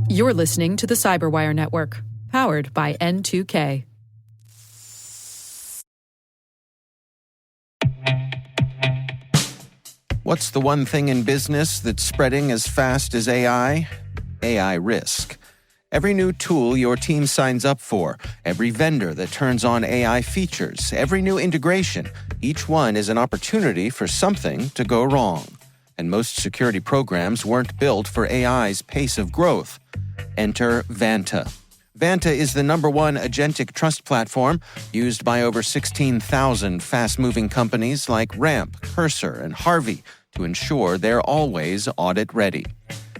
You're listening to the CyberWire Network, powered by N2K. What's the one thing in business that's spreading as fast as AI? AI risk. Every new tool your team signs up for, every vendor that turns on AI features, every new integration, each one is an opportunity for something to go wrong. And most security programs weren't built for AI's pace of growth. Enter Vanta. Vanta is the #1 agentic trust platform used by over 16,000 fast-moving companies like Ramp, Cursor, and Harvey to ensure they're always audit-ready.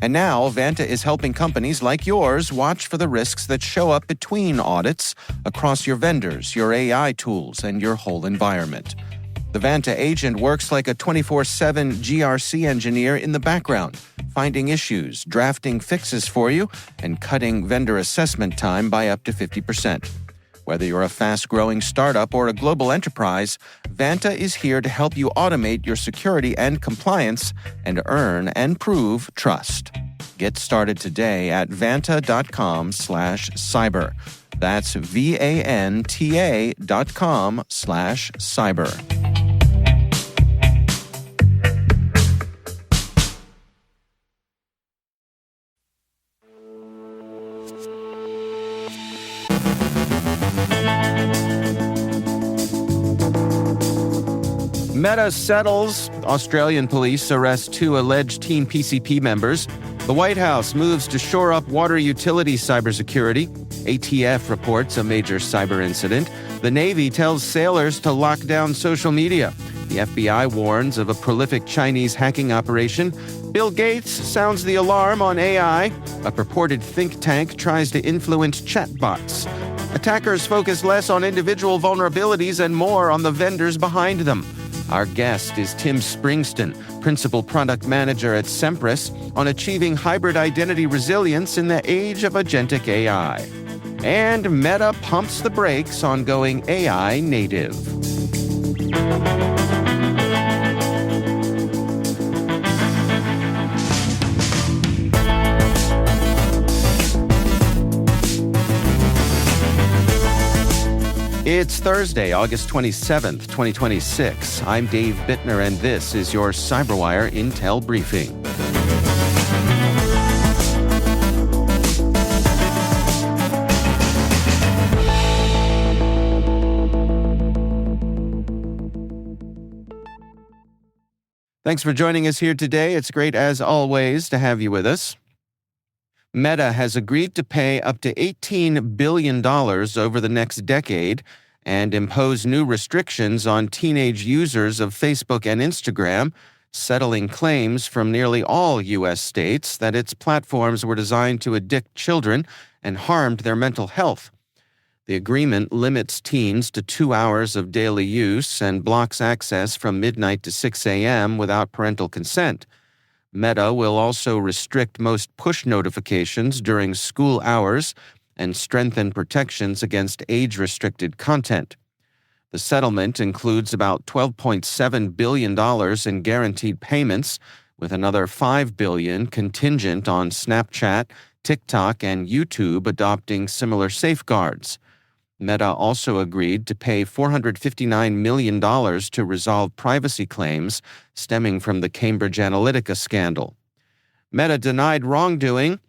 And now, Vanta is helping companies like yours watch for the risks that show up between audits across your vendors, your AI tools, and your whole environment. The Vanta agent works like a 24/7 GRC engineer in the background, finding issues, drafting fixes for you, and cutting vendor assessment time by up to 50%. Whether you're a fast-growing startup or a global enterprise, Vanta is here to help you automate your security and compliance and earn and prove trust. Get started today at vanta.com/cyber. That's VANTA.com/cyber. Meta settles. Australian police arrest 2 alleged Team PCP members. The White House moves to shore up water utility cybersecurity. ATF reports a major cyber incident. The Navy tells sailors to lock down social media. The FBI warns of a prolific Chinese hacking operation. Bill Gates sounds the alarm on AI. A purported think tank tries to influence chatbots. Attackers focus less on individual vulnerabilities and more on the vendors behind them. Our guest is Tim Springston, Principal Product Manager at Sempris, on achieving hybrid identity resilience in the age of agentic AI. And Meta pumps the brakes on going AI native. It's Thursday, August 27th, 2026. I'm Dave Bittner, and this is your CyberWire Intel Briefing. Thanks for joining us here today. It's great, as always, to have you with us. Meta has agreed to pay up to $18 billion over the next decade and impose new restrictions on teenage users of Facebook and Instagram, settling claims from nearly all U.S. states that its platforms were designed to addict children and harmed their mental health. The agreement limits teens to 2 hours of daily use and blocks access from midnight to 6 a.m. without parental consent. Meta will also restrict most push notifications during school hours and strengthen protections against age-restricted content. The settlement includes about $12.7 billion in guaranteed payments, with another $5 billion contingent on Snapchat, TikTok, and YouTube adopting similar safeguards. Meta also agreed to pay $459 million to resolve privacy claims stemming from the Cambridge Analytica scandal. Meta denied wrongdoing.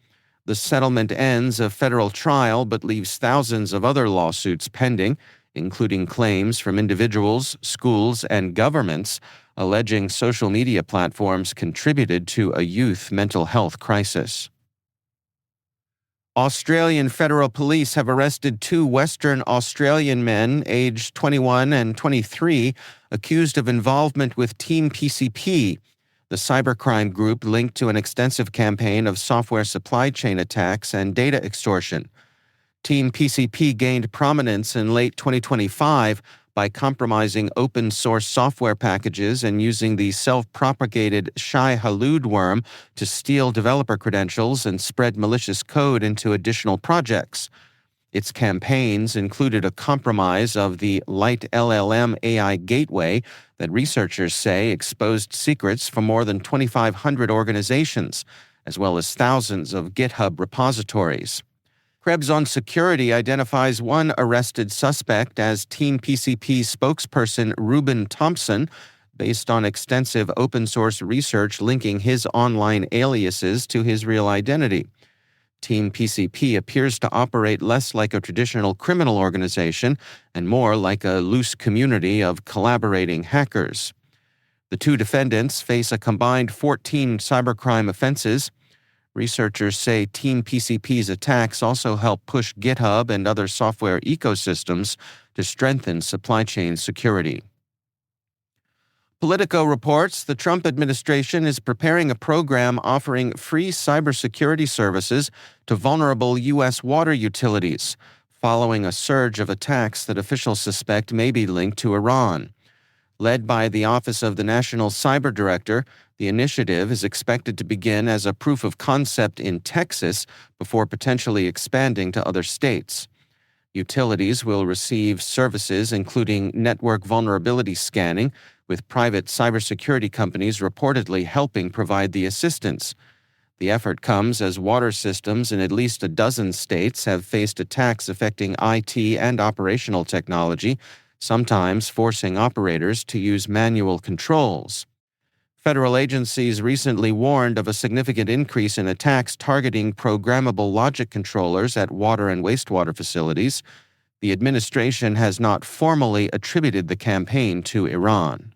The settlement ends a federal trial but leaves thousands of other lawsuits pending, including claims from individuals, schools, and governments alleging social media platforms contributed to a youth mental health crisis. Australian federal police have arrested 2 Western Australian men, aged 21 and 23, accused of involvement with Team PCP, the cybercrime group linked to an extensive campaign of software supply chain attacks and data extortion. Team PCP gained prominence in late 2025 by compromising open-source software packages and using the self-propagated Shai-Hulud worm to steal developer credentials and spread malicious code into additional projects. Its campaigns included a compromise of the Light LLM AI gateway that researchers say exposed secrets from more than 2,500 organizations, as well as thousands of GitHub repositories. Krebs on Security identifies one arrested suspect as Team PCP spokesperson Reuben Thompson, based on extensive open-source research linking his online aliases to his real identity. Team PCP appears to operate less like a traditional criminal organization and more like a loose community of collaborating hackers. The two defendants face a combined 14 cybercrime offenses. Researchers say Team PCP's attacks also help push GitHub and other software ecosystems to strengthen supply chain security. Politico reports the Trump administration is preparing a program offering free cybersecurity services to vulnerable U.S. water utilities, following a surge of attacks that officials suspect may be linked to Iran. Led by the Office of the National Cyber Director, the initiative is expected to begin as a proof of concept in Texas before potentially expanding to other states. Utilities will receive services including network vulnerability scanning, with private cybersecurity companies reportedly helping provide the assistance. The effort comes as water systems in at least a dozen states have faced attacks affecting IT and operational technology, sometimes forcing operators to use manual controls. Federal agencies recently warned of a significant increase in attacks targeting programmable logic controllers at water and wastewater facilities. The administration has not formally attributed the campaign to Iran.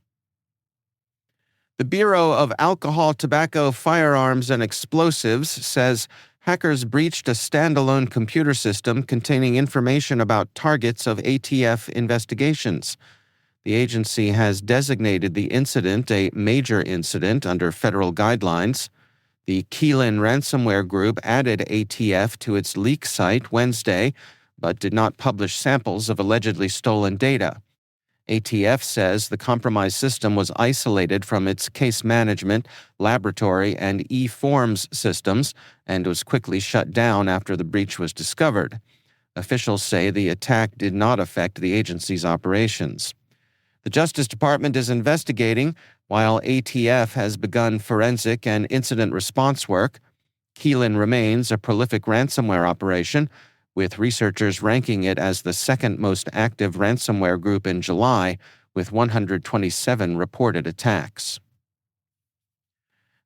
The Bureau of Alcohol, Tobacco, Firearms, and Explosives says hackers breached a standalone computer system containing information about targets of ATF investigations. The agency has designated the incident a major incident under federal guidelines. The Keelan ransomware group added ATF to its leak site Wednesday, but did not publish samples of allegedly stolen data. ATF says the compromised system was isolated from its case management, laboratory, and e-forms systems and was quickly shut down after the breach was discovered. Officials say the attack did not affect the agency's operations. The Justice Department is investigating, while ATF has begun forensic and incident response work. Keelan remains a prolific ransomware operation, with researchers ranking it as the second most active ransomware group in July, with 127 reported attacks.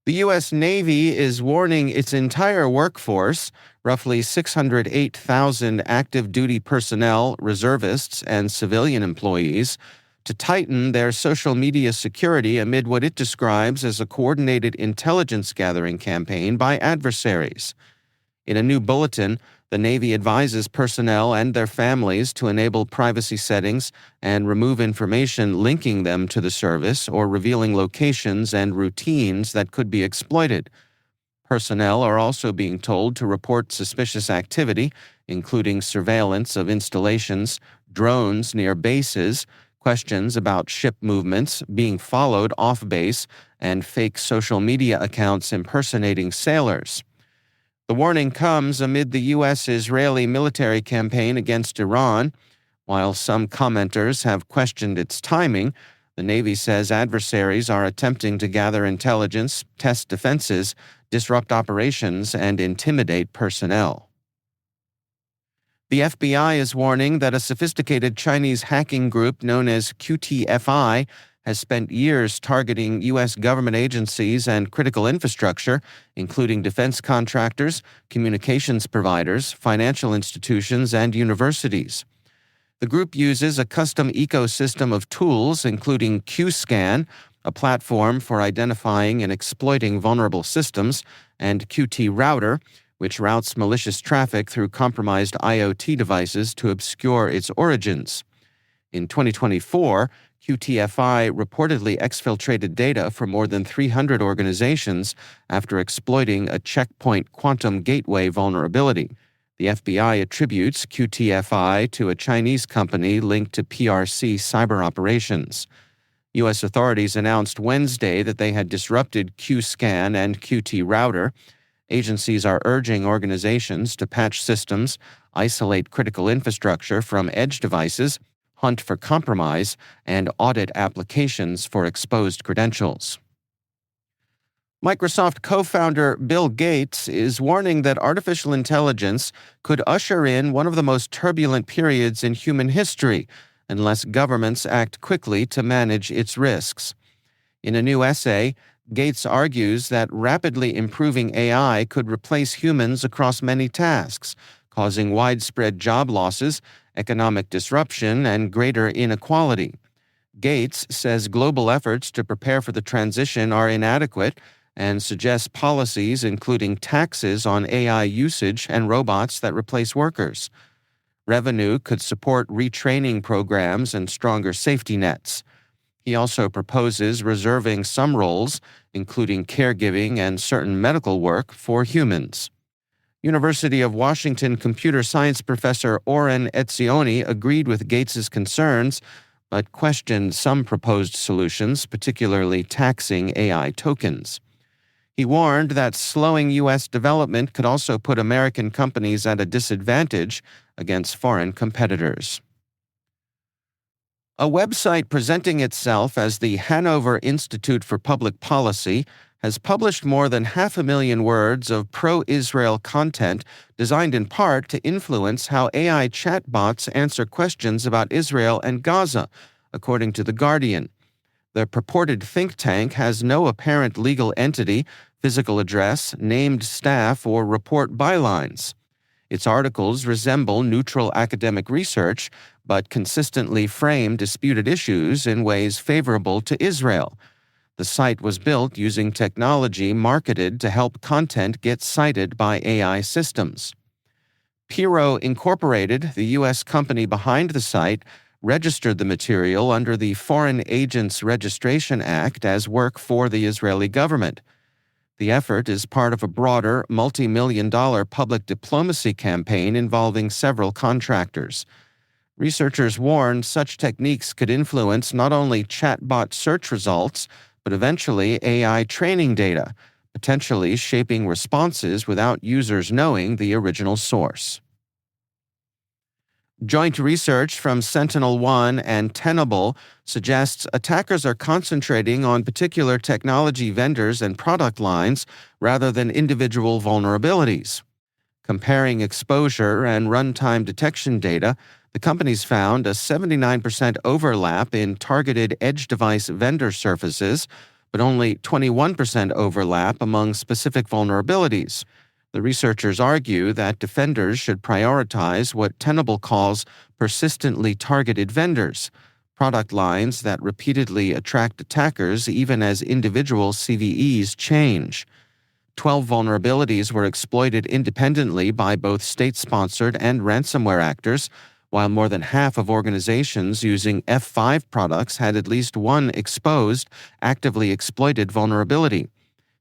The U.S. Navy is warning its entire workforce, roughly 608,000 active duty personnel, reservists, and civilian employees, to tighten their social media security amid what it describes as a coordinated intelligence gathering campaign by adversaries. In a new bulletin, the Navy advises personnel and their families to enable privacy settings and remove information linking them to the service or revealing locations and routines that could be exploited. Personnel are also being told to report suspicious activity, including surveillance of installations, drones near bases, questions about ship movements, being followed off base, and fake social media accounts impersonating sailors. The warning comes amid the U.S.-Israeli military campaign against Iran. While some commenters have questioned its timing, the Navy says adversaries are attempting to gather intelligence, test defenses, disrupt operations, and intimidate personnel. The FBI is warning that a sophisticated Chinese hacking group known as QTFI has spent years targeting U.S. government agencies and critical infrastructure, including defense contractors, communications providers, financial institutions, and universities. The group uses a custom ecosystem of tools, including QScan, a platform for identifying and exploiting vulnerable systems, and QT Router, which routes malicious traffic through compromised IoT devices to obscure its origins. In 2024, QTFI reportedly exfiltrated data from more than 300 organizations after exploiting a checkpoint quantum gateway vulnerability. The FBI attributes QTFI to a Chinese company linked to PRC cyber operations. U.S. authorities announced Wednesday that they had disrupted QScan and QT Router. Agencies are urging organizations to patch systems, isolate critical infrastructure from edge devices, hunt for compromise, and audit applications for exposed credentials. Microsoft co-founder Bill Gates is warning that artificial intelligence could usher in one of the most turbulent periods in human history unless governments act quickly to manage its risks. In a new essay, Gates argues that rapidly improving AI could replace humans across many tasks, causing widespread job losses, economic disruption, and greater inequality. Gates says global efforts to prepare for the transition are inadequate and suggests policies including taxes on AI usage and robots that replace workers. Revenue could support retraining programs and stronger safety nets. He also proposes reserving some roles, including caregiving and certain medical work, for humans. University of Washington computer science professor Oren Etzioni agreed with Gates's concerns, but questioned some proposed solutions, particularly taxing AI tokens. He warned that slowing U.S. development could also put American companies at a disadvantage against foreign competitors. A website presenting itself as the Hanover Institute for Public Policy has published more than 500,000 words of pro-Israel content designed in part to influence how AI chatbots answer questions about Israel and Gaza, according to The Guardian. The purported think tank has no apparent legal entity, physical address, named staff, or report bylines. Its articles resemble neutral academic research, but consistently frame disputed issues in ways favorable to Israel. The site was built using technology marketed to help content get cited by AI systems. Piro Incorporated, the U.S. company behind the site, registered the material under the Foreign Agents Registration Act as work for the Israeli government. The effort is part of a broader, multi-million-dollar public diplomacy campaign involving several contractors. Researchers warned such techniques could influence not only chatbot search results, but eventually AI training data, potentially shaping responses without users knowing the original source. Joint research from Sentinel-1 and Tenable suggests attackers are concentrating on particular technology vendors and product lines rather than individual vulnerabilities. Comparing exposure and runtime detection data, the companies found a 79% overlap in targeted edge device vendor surfaces, but only 21% overlap among specific vulnerabilities. The researchers argue that defenders should prioritize what Tenable calls persistently targeted vendors, product lines that repeatedly attract attackers even as individual CVEs change. 12 vulnerabilities were exploited independently by both state-sponsored and ransomware actors, while more than half of organizations using F5 products had at least one exposed, actively exploited vulnerability.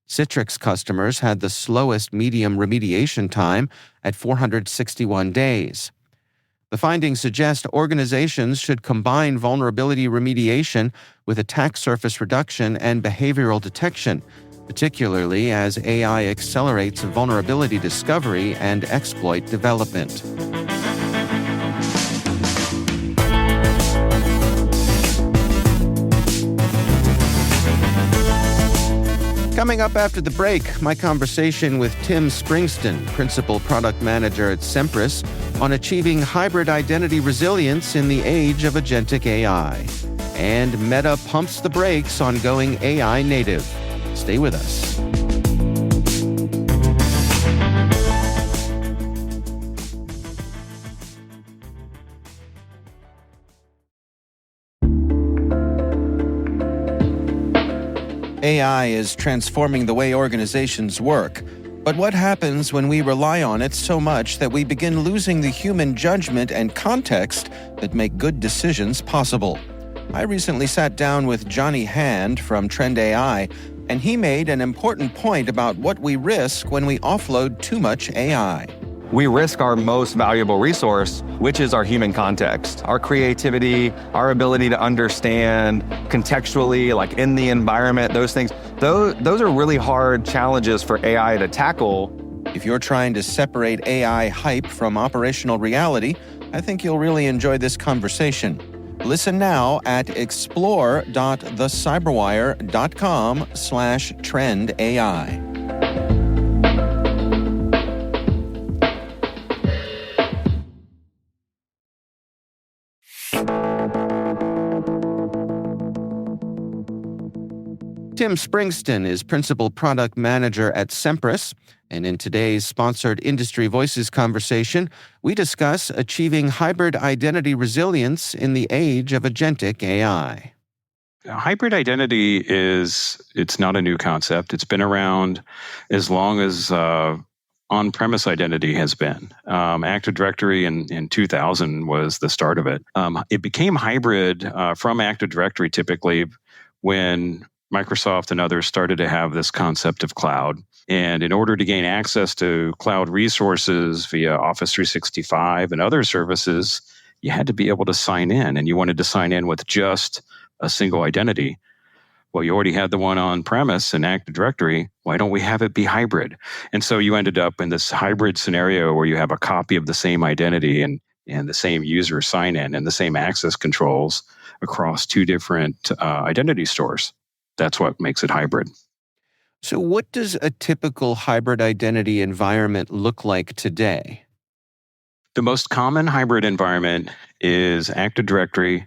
Citrix customers had the slowest medium remediation time at 461 days. The findings suggest organizations should combine vulnerability remediation with attack surface reduction and behavioral detection, particularly as AI accelerates vulnerability discovery and exploit development. Coming up after the break, my conversation with Tim Springston, Principal Product Manager at Sempris, on achieving hybrid identity resilience in the age of agentic AI. And Meta pumps the brakes on going AI native. Stay with us. AI is transforming the way organizations work. But what happens when we rely on it so much that we begin losing the human judgment and context that make good decisions possible? I recently sat down with Johnny Hand from Trend AI, and he made an important point about what we risk when we offload too much AI. We risk our most valuable resource, which is our human context, our creativity, our ability to understand contextually, like in the environment, those things. Those are really hard challenges for AI to tackle. If you're trying to separate AI hype from operational reality, I think you'll really enjoy this conversation. Listen now at explore.thecyberwire.com/trendai. Tim Springston is Principal Product Manager at Sempris, and in today's sponsored Industry Voices conversation, we discuss achieving hybrid identity resilience in the age of agentic AI. Hybrid identity it's not a new concept. It's been around as long as on-premise identity has been. Active Directory in 2000 was the start of it. It became hybrid from Active Directory typically when Microsoft and others started to have this concept of cloud. And in order to gain access to cloud resources via Office 365 and other services, you had to be able to sign in, and you wanted to sign in with just a single identity. Well, you already had the one on premise in Active Directory. Why don't we have it be hybrid? And so you ended up in this hybrid scenario where you have a copy of the same identity and the same user sign in and the same access controls across two different identity stores. That's what makes it hybrid. So what does a typical hybrid identity environment look like today? The most common hybrid environment is Active Directory,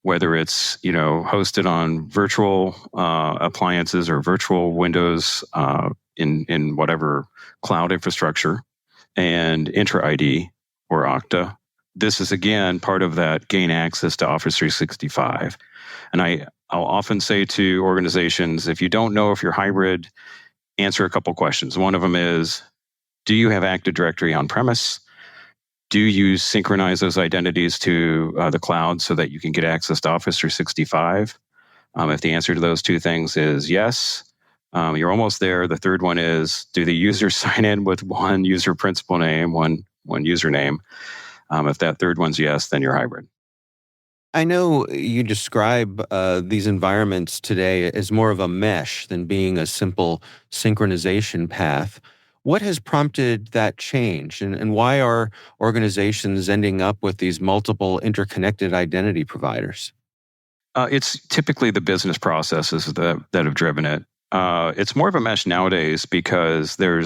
whether it's hosted on virtual appliances or virtual Windows in whatever cloud infrastructure, and Intra ID or Okta. This is, again, part of that gain access to Office 365. And I'll often say to organizations, if you don't know if you're hybrid, answer a couple questions. One of them is, do you have Active Directory on premise? Do you synchronize those identities to the cloud so that you can get access to Office 365? If the answer to those two things is yes, you're almost there. The third one is, do the users sign in with one user principal name, one username? If that third one's yes, then you're hybrid. I know you describe these environments today as more of a mesh than being a simple synchronization path. What has prompted that change, and why are organizations ending up with these multiple interconnected identity providers? It's typically the business processes that have driven it. It's more of a mesh nowadays because there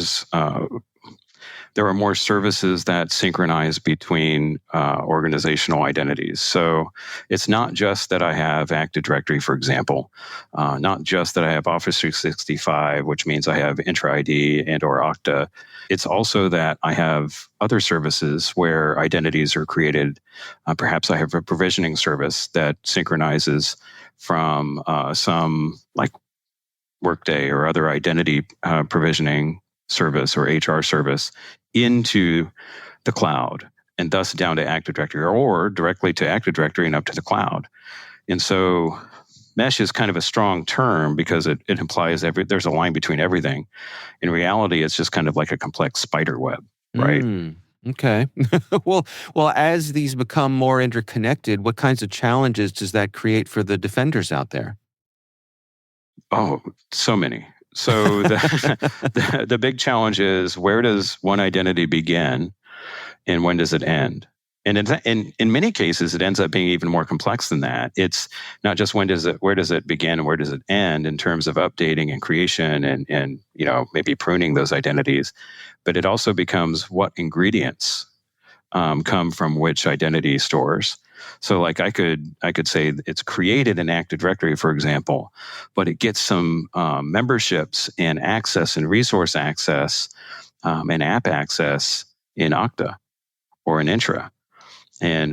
are more services that synchronize between organizational identities. So it's not just that I have Active Directory, for example, not just that I have Office 365, which means I have Intra ID and or Okta. It's also that I have other services where identities are created. Perhaps I have a provisioning service that synchronizes from some like Workday or other identity provisioning service or HR service into the cloud, and thus down to Active Directory or directly to Active Directory and up to the cloud. And so mesh is kind of a strong term because it implies there's a line between everything. In reality, it's just kind of like a complex spider web, right? Okay. Well, as these become more interconnected, what kinds of challenges does that create for the defenders out there? Oh, so many. So the big challenge is, where does one identity begin and when does it end? And in many cases, it ends up being even more complex than that. It's not just where does it begin and where does it end in terms of updating and creation and maybe pruning those identities, but it also becomes what ingredients come from which identity stores. So like I could say it's created in Active Directory, for example, but it gets some memberships and access and resource access and app access in Okta or in Intra.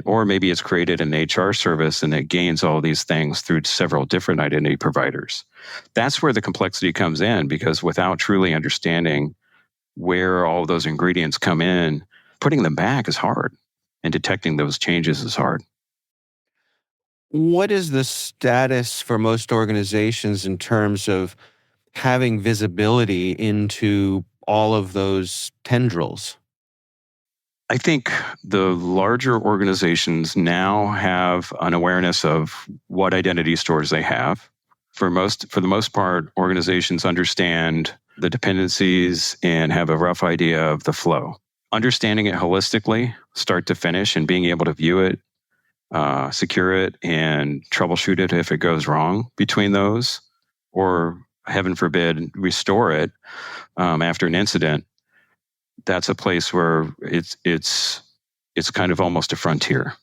Or maybe it's created an HR service and it gains all these things through several different identity providers. That's where the complexity comes in, because without truly understanding where all those ingredients come in, putting them back is hard, and detecting those changes is hard. What is the status for most organizations in terms of having visibility into all of those tendrils? I think the larger organizations now have an awareness of what identity stores they have. For the most part, organizations understand the dependencies and have a rough idea of the flow. Understanding it holistically, start to finish, and being able to view it secure it and troubleshoot it if it goes wrong between those, or heaven forbid, restore it after an incident. That's a place where it's kind of almost a frontier.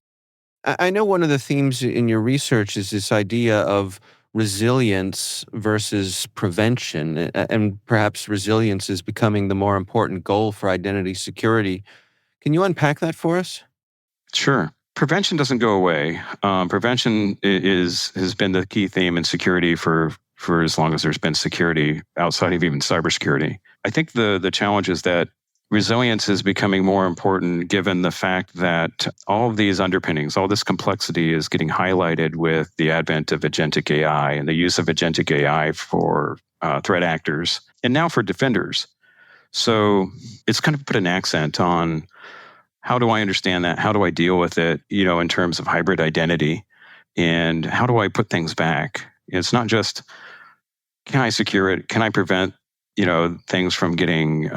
I know one of the themes in your research is this idea of resilience versus prevention, and perhaps resilience is becoming the more important goal for identity security. Can you unpack that for us? Sure. Prevention doesn't go away. Prevention has been the key theme in security for as long as there's been security outside of even cybersecurity. I think the challenge is that resilience is becoming more important given the fact that all of these underpinnings, all this complexity is getting highlighted with the advent of agentic AI and the use of agentic AI for threat actors and now for defenders. So it's kind of put an accent on how do I understand that? How do I deal with it, in terms of hybrid identity? And how do I put things back? It's not just, can I secure it? Can I prevent, things from getting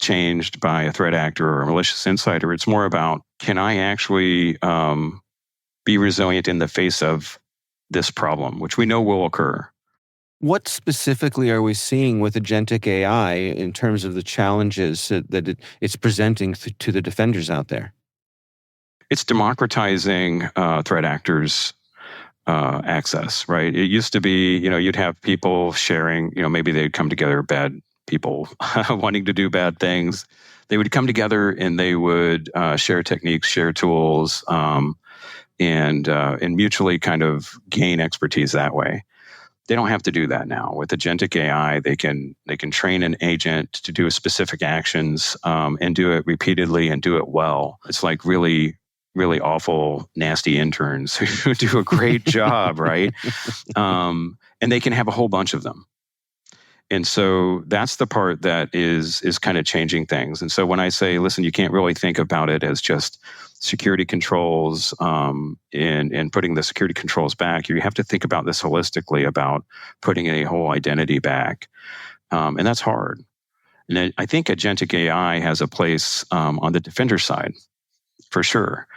changed by a threat actor or a malicious insider? It's more about, can I actually be resilient in the face of this problem, which we know will occur? What specifically are we seeing with agentic AI in terms of the challenges that it's presenting to the defenders out there? It's democratizing threat actors' access, right? It used to be, you'd have people sharing, maybe they'd come together, bad people wanting to do bad things. They would come together and they would share techniques, share tools, and mutually kind of gain expertise that way. They don't have to do that now. With agentic AI, they can train an agent to do specific actions and do it repeatedly and do it well. It's like really, really awful, nasty interns who do a great job, right? And they can have a whole bunch of them. And so that's the part that is kind of changing things. And so when I say, listen, you can't really think about it as just security controls and putting the security controls back. You have to think about this holistically, about putting a whole identity back. And that's hard. And I think agentic AI has a place on the defender side, for sure.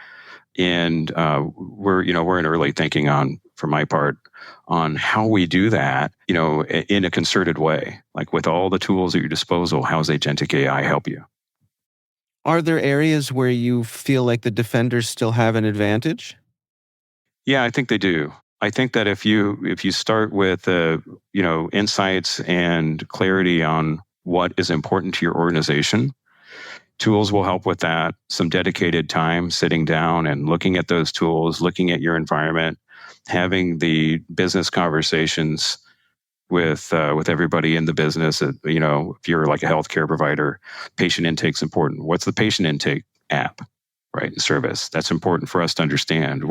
And we're in early thinking on, for my part, on how we do that, in a concerted way, like with all the tools at your disposal. How does agentic AI help you? Are there areas where you feel like the defenders still have an advantage? Yeah, I think they do. I think that if you start with insights and clarity on what is important to your organization, tools will help with that. Some dedicated time sitting down and looking at those tools, looking at your environment, having the business conversations with everybody in the business. If you're like a healthcare provider, patient intake's important. What's the patient intake app, right? Service that's important for us to understand.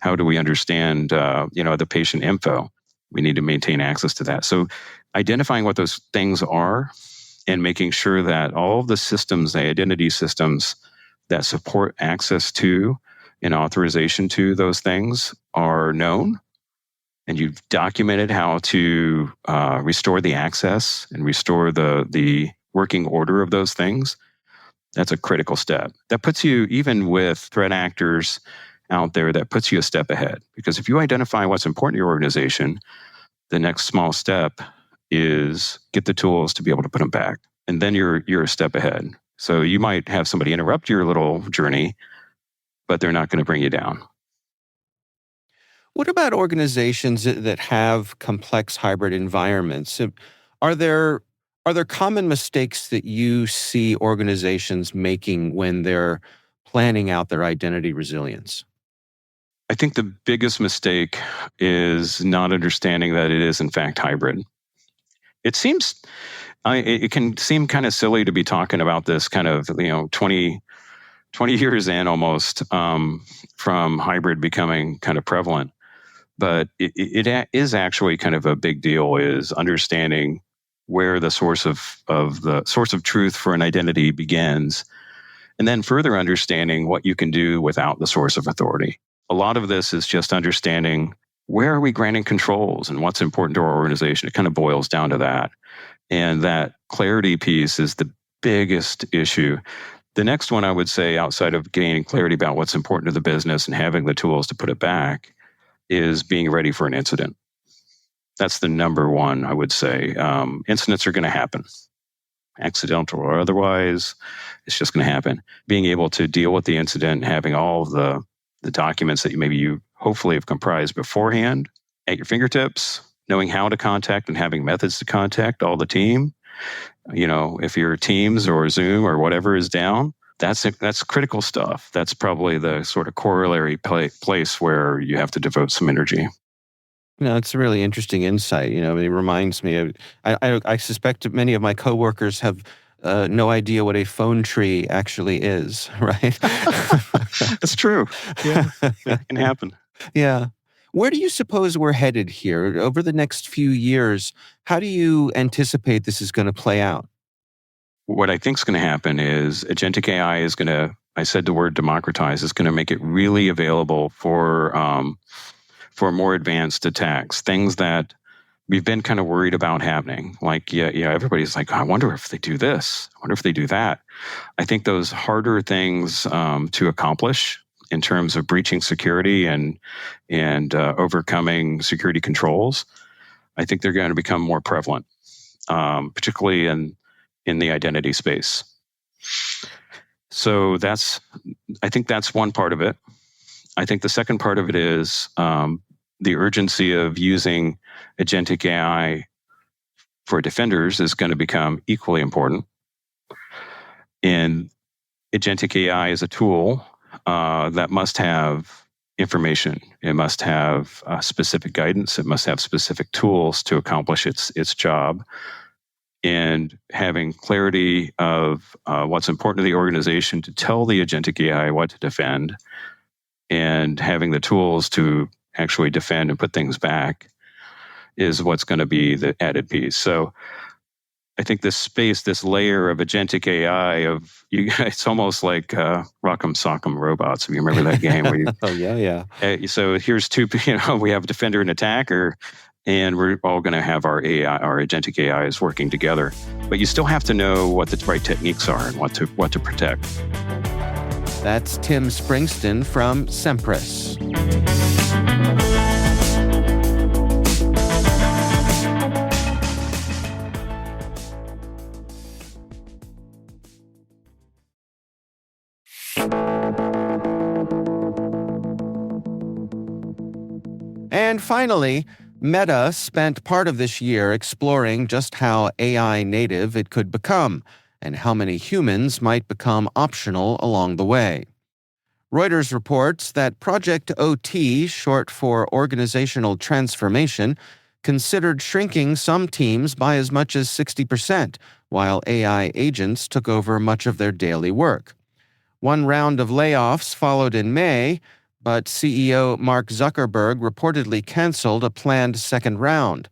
How do we understand the patient info? We need to maintain access to that. So identifying what those things are and making sure that all of the systems, the identity systems that support access to and authorization to those things are known, and you've documented how to restore the access and restore the working order of those things. That's a critical step. That puts you, even with threat actors out there, that puts you a step ahead. Because if you identify what's important to your organization, the next small step is get the tools to be able to put them back. And then you're a step ahead. So you might have somebody interrupt your little journey, but they're not going to bring you down. What about organizations that have complex hybrid environments? Are there common mistakes that you see organizations making when they're planning out their identity resilience? I think the biggest mistake is not understanding that it is in fact hybrid. It can seem kind of silly to be talking about this kind of 20 years in almost from hybrid becoming kind of prevalent. But it is actually kind of a big deal, is understanding where the source of truth for an identity begins, and then further understanding what you can do without the source of authority. A lot of this is just understanding where are we granting controls and what's important to our organization. It kind of boils down to that. And that clarity piece is the biggest issue. The next one I would say, outside of gaining clarity about what's important to the business and having the tools to put it back, is being ready for an incident. That's the number one, I would say. Incidents are going to happen, accidental or otherwise. It's just going to happen. Being able to deal with the incident, having all of the documents that you hopefully have comprised beforehand at your fingertips, knowing how to contact and having methods to contact all the team. If your Teams or Zoom or whatever is down, that's critical stuff. That's probably the sort of corollary place where you have to devote some energy. It's a really interesting insight. It reminds me of, I suspect many of my coworkers have no idea what a phone tree actually is, right? That's true. Yeah, it can happen. Yeah. Where do you suppose we're headed here over the next few years? How do you anticipate this is going to play out? What I think is going to happen is agentic AI is going to, I said the word democratize, is going to make it really available for more advanced attacks, things that we've been kind of worried about happening. Like, everybody's like, I wonder if they do this. I wonder if they do that. I think those harder things to accomplish in terms of breaching security and overcoming security controls, I think they're going to become more prevalent, particularly in the identity space. So I think that's one part of it. I think the second part of it is the urgency of using agentic AI for defenders is going to become equally important. And agentic AI is a tool that must have information. It must have specific guidance. It must have specific tools to accomplish its job. And having clarity of what's important to the organization to tell the agentic AI what to defend, and having the tools to actually defend and put things back is what's going to be the added piece. So I think this layer of agentic AI it's almost like Rock'em Sock'em Robots. If you remember that game. Where Oh, yeah. So here's two, we have a defender and attacker, and we're all going to have our agentic AIs working together. But you still have to know what the right techniques are and what to protect. That's Tim Springston from Sempris. And finally, Meta spent part of this year exploring just how AI native it could become, and how many humans might become optional along the way. Reuters reports that Project OT, short for Organizational Transformation, considered shrinking some teams by as much as 60%, while AI agents took over much of their daily work. One round of layoffs followed in May, but CEO Mark Zuckerberg reportedly canceled a planned second round.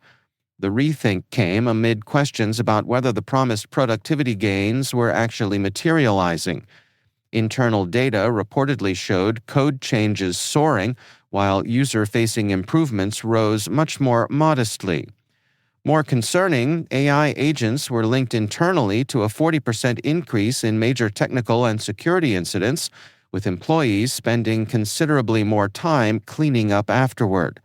The rethink came amid questions about whether the promised productivity gains were actually materializing. Internal data reportedly showed code changes soaring, while user-facing improvements rose much more modestly. More concerning, AI agents were linked internally to a 40% increase in major technical and security incidents, with employees spending considerably more time cleaning up afterward.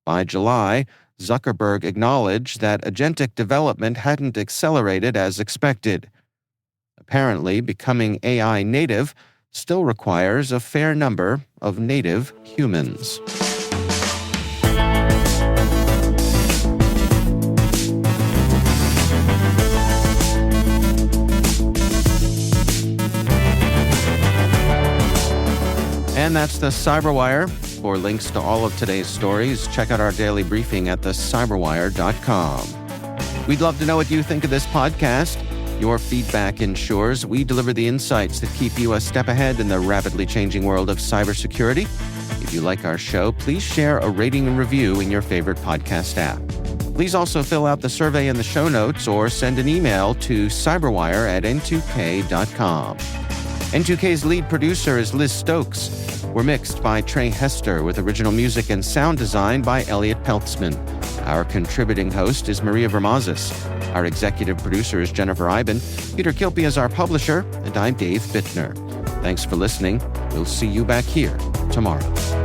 By July, Zuckerberg acknowledged that agentic development hadn't accelerated as expected. Apparently, becoming AI native still requires a fair number of native humans. And that's the CyberWire. For links to all of today's stories, check out our daily briefing at thecyberwire.com. We'd love to know what you think of this podcast. Your feedback ensures we deliver the insights that keep you a step ahead in the rapidly changing world of cybersecurity. If you like our show, please share a rating and review in your favorite podcast app. Please also fill out the survey in the show notes or send an email to cyberwire@n2k.com. N2K's lead producer is Liz Stokes. We're mixed by Trey Hester with original music and sound design by Elliot Peltzman. Our contributing host is Maria Vermazis. Our executive producer is Jennifer Iben. Peter Kilpie is our publisher, and I'm Dave Bittner. Thanks for listening. We'll see you back here tomorrow.